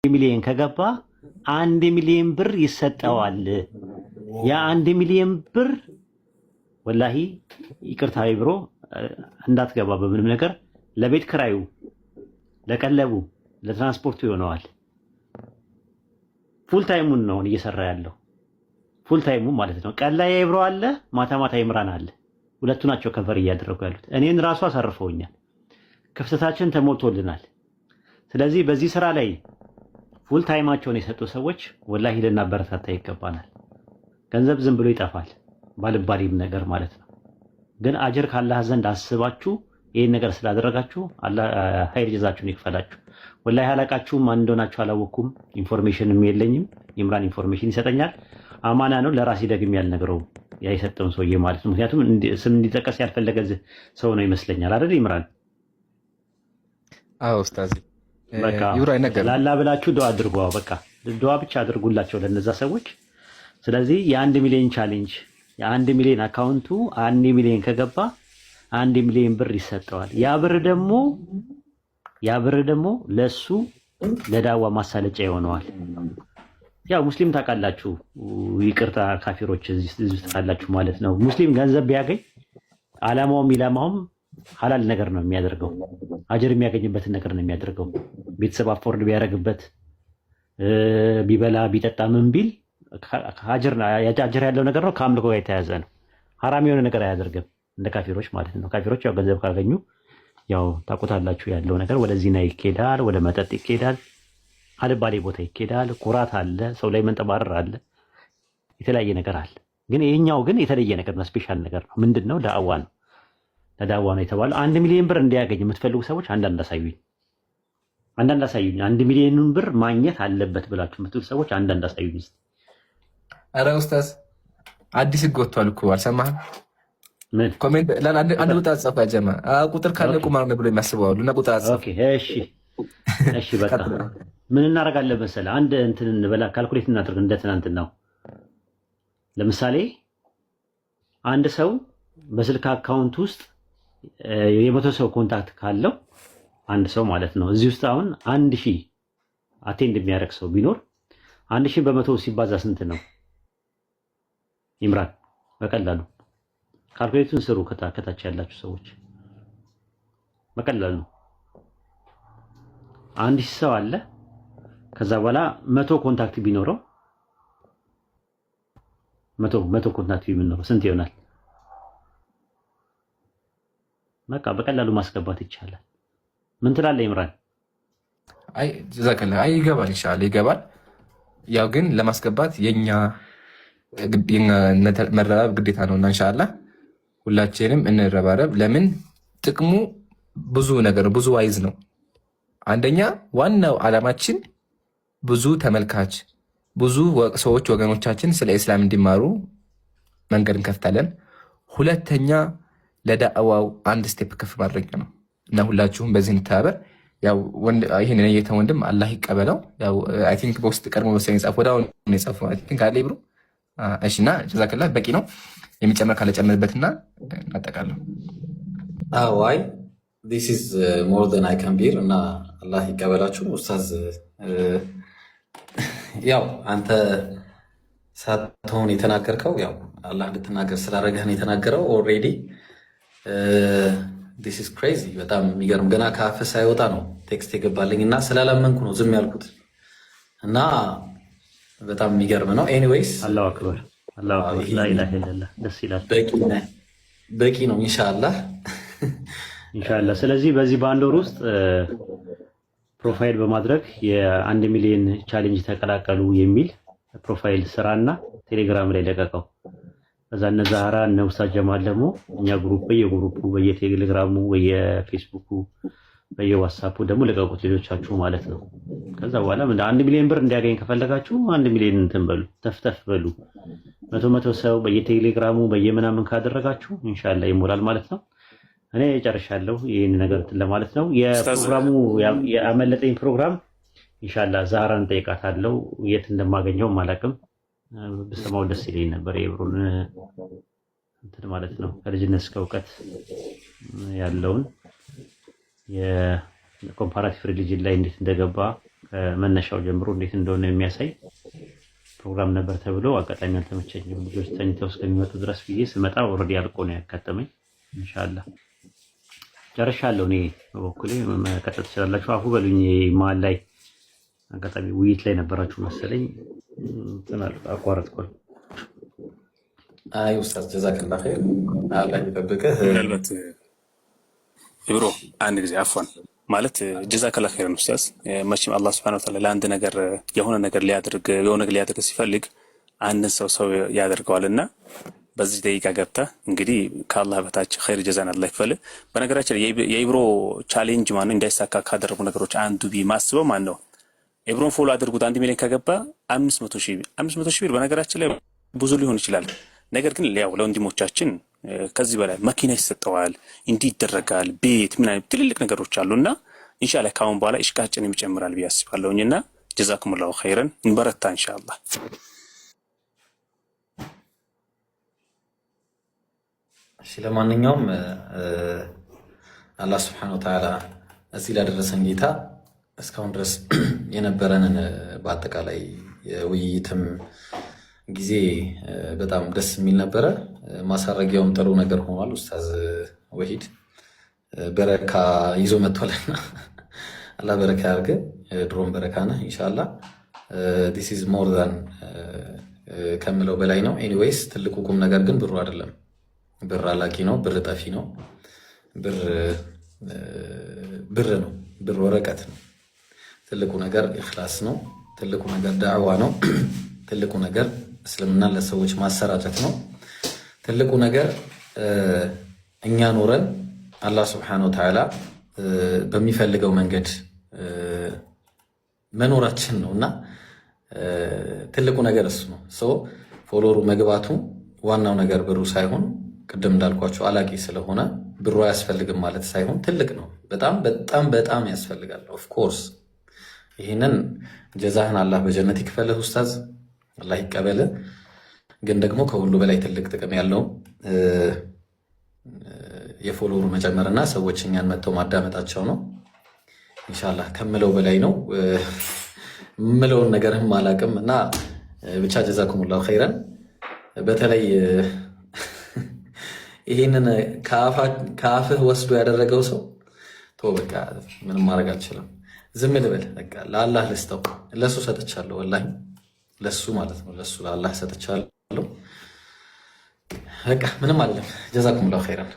ሚሊዮን ከገባ 1 ሚሊዮን ብር ይሰጠዋል። ያ 1 ሚሊዮን ብር ወላሂ ይቅርታ ብሮ እንዳትገባ በምንም ነገር ለቤት ክራዩ፣ ለቀለቡ፣ ለትራንስፖርቱ ይሆነዋል። ፉል ታይሙን ነው እየሰራ ያለው ፉል ታይሙ ማለት ነው። ቀን ላይ ይብሮ አለ፣ ማታ ማታ ይምራን አለ። ሁለቱ ናቸው ከቨር እያደረጉ ያሉት። እኔን ራሱ አሳርፈውኛል። ክፍተታችን ተሞልቶልናል። ስለዚህ በዚህ ስራ ላይ ፉል ታይማቸውን የሰጡ ሰዎች ወላሂ ልናበረታታ ይገባናል። ገንዘብ ዝም ብሎ ይጠፋል ባልባሌም ነገር ማለት ነው። ግን አጅር ካላህ ዘንድ አስባችሁ ይሄን ነገር ስላደረጋችሁ አላህ ኸይር ጀዛችሁን ይክፈላችሁ። ወላሂ አላቃችሁም ማን እንደሆናችሁ አላወኩም። ኢንፎርሜሽንም የለኝም። ኢምራን ኢንፎርሜሽን ይሰጠኛል። አማና ነው። ለራሴ ደግም ያልነገረው ያ የሰጠውን ሰውዬ ማለት ነው። ምክንያቱም ስም እንዲጠቀስ ያልፈለገ ሰው ነው ይመስለኛል አይደል ኢምራን? አዎ ኡስታዝ ይውራ ነገር ላላ ብላችሁ ዱዓ አድርጉ። በቃ ዱዓ ብቻ አድርጉላቸው ለነዛ ሰዎች። ስለዚህ የ1 ሚሊዮን ቻሌንጅ የ1 ሚሊዮን አካውንቱ 1 ሚሊዮን ከገባ 1 ሚሊዮን ብር ይሰጠዋል። ያ ብር ደግሞ ለሱ ለዳዋ ማሳለጫ ይሆነዋል። ያው ሙስሊም ታውቃላችሁ፣ ይቅርታ ካፊሮች እዚህ ታውቃላችሁ ማለት ነው። ሙስሊም ገንዘብ ቢያገኝ አላማውም ኢላማውም ሐላል ነገር ነው የሚያደርገው። አጅር የሚያገኝበትን ነገር ነው የሚያደርገው። ቤተሰብ አፎርድ ቢያደርግበት ቢበላ ቢጠጣ ምን ቢል አጅር ያለው ነገር ነው። ከአምልኮ ጋር የተያያዘ ነው። ሐራም የሆነ ነገር አያደርግም እንደ ካፊሮች ማለት ነው። ካፊሮች ያው ገንዘብ ካገኙ ያው ታውቁታላችሁ ያለው ነገር ወደ ዚና ይኬዳል፣ ወደ መጠጥ ይኬዳል፣ አልባሌ ቦታ ይኬዳል። ኩራት አለ፣ ሰው ላይ መንጠባረር አለ፣ የተለያየ ነገር አለ። ግን ይሄኛው ግን የተለየ ነገር ነው፣ ስፔሻል ነገር ነው። ምንድነው? ዳዕዋ ነው። ለዳዕዋ ነው የተባለው። 1 ሚሊዮን ብር እንዲያገኝ የምትፈልጉ ሰዎች አንዳንድ አሳዩኝ። 1 ሚሊዮኑን ብር ማግኘት አለበት ብላችሁ የምትሉ ሰዎች አንዳንድ አሳዩኝ። ኧረ ኡስታዝ አዲስ ህግ ወጥቷል እኮ አልሰማህም? ምን ኮሜንት አንድ ቁጥር አጻፈ ጀማ ቁጥር ካለ ቁማር ነው ብሎ የሚያስበው አሉ እና ቁጥር አጻፈ። ኦኬ እሺ በቃ ምን እናደርጋለን መሰለህ? አንድ እንትን እንበላ ካልኩሌት እናድርግ እንደ ትናንትናው። ለምሳሌ አንድ ሰው በስልክ አካውንት ውስጥ የ100 ሰው ኮንታክት ካለው አንድ ሰው ማለት ነው። እዚህ ውስጥ አሁን 1000 አቴንድ የሚያደርግ ሰው ቢኖር 1000 በ100 ሲባዛ ስንት ነው? ኢምራን በቀላሉ ካልኩሌቱን ስሩ። ከታች ያላችሁ ሰዎች በቀላሉ 1000 ሰው አለ። ከዛ በኋላ 100 ኮንታክት ቢኖረው 100 ኮንታክት ቢኖረው ስንት ይሆናል? በቃ በቀላሉ ማስገባት ይቻላል። ምን ትላለህ ኢምራን? አይ ጀዛከላ አይ ይገባል፣ ኢንሻአላህ ይገባል። ያው ግን ለማስገባት የኛ መረባረብ ግዴታ ነውና ኢንሻአላህ ሁላችንም እንረባረብ። ለምን ጥቅሙ ብዙ ነገር ብዙ ዋይዝ ነው። አንደኛ ዋናው ዓላማችን ብዙ ተመልካች ብዙ ሰዎች ወገኖቻችን ስለ እስላም እንዲማሩ መንገድ እንከፍታለን። ሁለተኛ ለዳዕዋው አንድ ስቴፕ ከፍ ማድረግ ነው እና ሁላችሁም በዚህ እንተባበር። ያው ይሄን የተ ወንድም አላህ ይቀበለው። ያው አይ ቲንክ በውስጥ ቀድሞ መሰለኝ ጻፈው ወዳው ነው ጻፈው አይ ቲንክ አለ ብሩ። እሺና ጀዛከላ በቂ ነው። የሚጨመር ካለ ጨምርበትና እናጠቃለሁ። አይ this is more than I can bear እና አላህ ይቀበላችሁ ኡስታዝ። ያው አንተ ሳትሆን የተናገርከው ያው አላህ እንድትናገር ስላደረገህ ነው የተናገረው። ኦልሬዲ this is crazy በጣም የሚገርም ገና ከአፍ ሳይወጣ ነው ቴክስት የገባልኝ እና ስላላመንኩ ነው ዝም ያልኩት እና በጣም የሚገርም ነው። ኤኒዌይስ አላሁ አክበር አላሁ አክበር ላ ኢላሀ ኢለላህ ደስ ይላል። በቂ ነው ኢንሻአላህ ኢንሻአላህ። ስለዚህ በዚህ በአንድ ወር ውስጥ ፕሮፋይል በማድረግ የ1 ሚሊዮን ቻሌንጅ ተቀላቀሉ የሚል ፕሮፋይል ስራና ቴሌግራም ላይ ለቀቀው። ከዛ እነ ዛህራ እነ ኡስታዝ ጀማል ደግሞ እኛ በየግሩፑ በየቴሌግራሙ በየፌስቡኩ በየዋትስአፑ ደግሞ ለቀቁት ልጆቻችሁ ማለት ነው። ከዛ በኋላ 1 ሚሊዮን ብር እንዲያገኝ ከፈለጋችሁ 1 ሚሊዮን እንትን በሉ ተፍተፍ በሉ። 100 ሰው በየቴሌግራሙ በየምናምን ካደረጋችሁ ኢንሻአላህ ይሞላል ማለት ነው። እኔ ጨርሻለሁ ይሄን ነገር ለማለት ነው። የፕሮግራሙ ያመለጠኝ ፕሮግራም ኢንሻአላህ ዛህራን ጠይቃታለሁ። የት እንደማገኘው አላውቅም። ብሰማው ደስ ይለኝ ነበር። የብሩን እንትን ማለት ነው ከልጅነት እስከ እውቀት ያለውን የኮምፓራቲቭ ሪሊጅን ላይ እንዴት እንደገባ ከመነሻው ጀምሮ እንዴት እንደሆነ የሚያሳይ ፕሮግራም ነበር ተብሎ አጋጣሚ አልተመቸኝም። ልጆች ተኝተው እስከሚመጡ ድረስ ብዬ ስመጣ ኦልሬዲ አልቆ ነው ያጋጠመኝ። ኢንሻአላህ ጨርሻለሁ። እኔ በበኩሌ መቀጠል ትችላላችሁ። አፉ በሉኝ። መሀል ላይ አጋጣሚ ውይይት ላይ ነበራችሁ መሰለኝ አቋረጥኩ። አይ ኡስታዝ ጀዛከላህ ኸይር አላህ ይጠብቅህ። ምናልባት ኢብሮ አንድ ጊዜ አፏን ማለት ጀዛከላህ ኸይር ኡስታዝ። መቼም አላህ ሱብሓነሁ ወተዓላ ለአንድ ነገር የሆነ ነገር ሊያደርግ ሲፈልግ አንድን ሰው ያደርገዋልና በዚህ ደቂቃ ገብተህ እንግዲህ ከአላህ በታች ኸይር ጀዛን አላህ ይክፈል። በነገራችን ላይ የኢብሮ ቻሌንጅ ማነው እንዳይሳካ ካደረጉ ነገሮች አንዱ ማስበው ማን ነው? ኢብሮን ፎሎ አድርጉት 1 ሚሊዮን ከገባ 500 ሺህ ብር በነገራችን ላይ ብዙ ሊሆን ይችላል። ነገር ግን ያው ለወንድሞቻችን ከዚህ በላይ መኪና ይሰጠዋል፣ እንዲህ ይደረጋል፣ ቤት ምናምን ትልልቅ ነገሮች አሉና ኢንሻአላህ ካሁን በኋላ እሽቃጭንም ይጨምራል ብዬ አስባለሁኝና ጀዛኩሙላሁ ኸይረን እንበረታ ኢንሻአላህ። እሺ ለማንኛውም አላህ ሱብሓነሁ ወተዓላ እዚህ ላደረሰን ጌታ እስካሁን ድረስ የነበረንን በአጠቃላይ የውይይትም ጊዜ በጣም ደስ የሚል ነበረ። ማሳረጊያውም ጥሩ ነገር ሆኗል። ኡስታዝ ወሂድ በረካ ይዞ መጥቷልና አላህ በረካ ያርገ። ድሮም በረካ ነህ ኢንሻአላህ። this is more than ከምለው በላይ ነው። ኤኒዌይስ ትልቁ ቁም ነገር ግን ብሩ አይደለም። ብር አላቂ ነው፣ ብር ጠፊ ነው፣ ብር ነው፣ ብር ወረቀት ነው። ትልቁ ነገር ኢኽላስ ነው። ትልቁ ነገር ዳዕዋ ነው። ትልቁ ነገር እስልምና ለሰዎች ማሰራጨት ነው። ትልቁ ነገር እኛ ኖረን አላህ ሱብሓነሁ ወተዓላ በሚፈልገው መንገድ መኖራችን ነውና ትልቁ ነገር እሱ ነው። ሶ ፎሎሩ መግባቱ ዋናው ነገር ብሩ ሳይሆን ቅድም እንዳልኳቸው አላቂ ስለሆነ ብሩ አያስፈልግም ማለት ሳይሆን ትልቅ ነው። በጣም በጣም በጣም ያስፈልጋል። ኦፍ ኮርስ ይህንን ጀዛህን አላህ በጀነት ይክፈልህ ኡስታዝ፣ አላህ ይቀበል። ግን ደግሞ ከሁሉ በላይ ትልቅ ጥቅም ያለው የፎሎወሩ መጨመርና ሰዎች እኛን መጥተው ማዳመጣቸው ነው። ኢንሻአላህ ከምለው በላይ ነው። ምለውን ነገርም አላቅም እና ብቻ ጀዛኩሙላሁ ኸይረን። በተለይ ይሄንን ከአፍህ ወስዶ ያደረገው ሰው ተው በቃ ምንም ማድረግ አልችልም። ዝም ልበል በቃ ለአላህ ልስጠው። ለሱ ሰጥቻለሁ፣ ወላሂ ለሱ ማለት ነው። ለሱ ለአላህ ሰጥቻለሁ። በቃ ምንም አይደለም። ጀዛኩሙላሁ ኸይረን።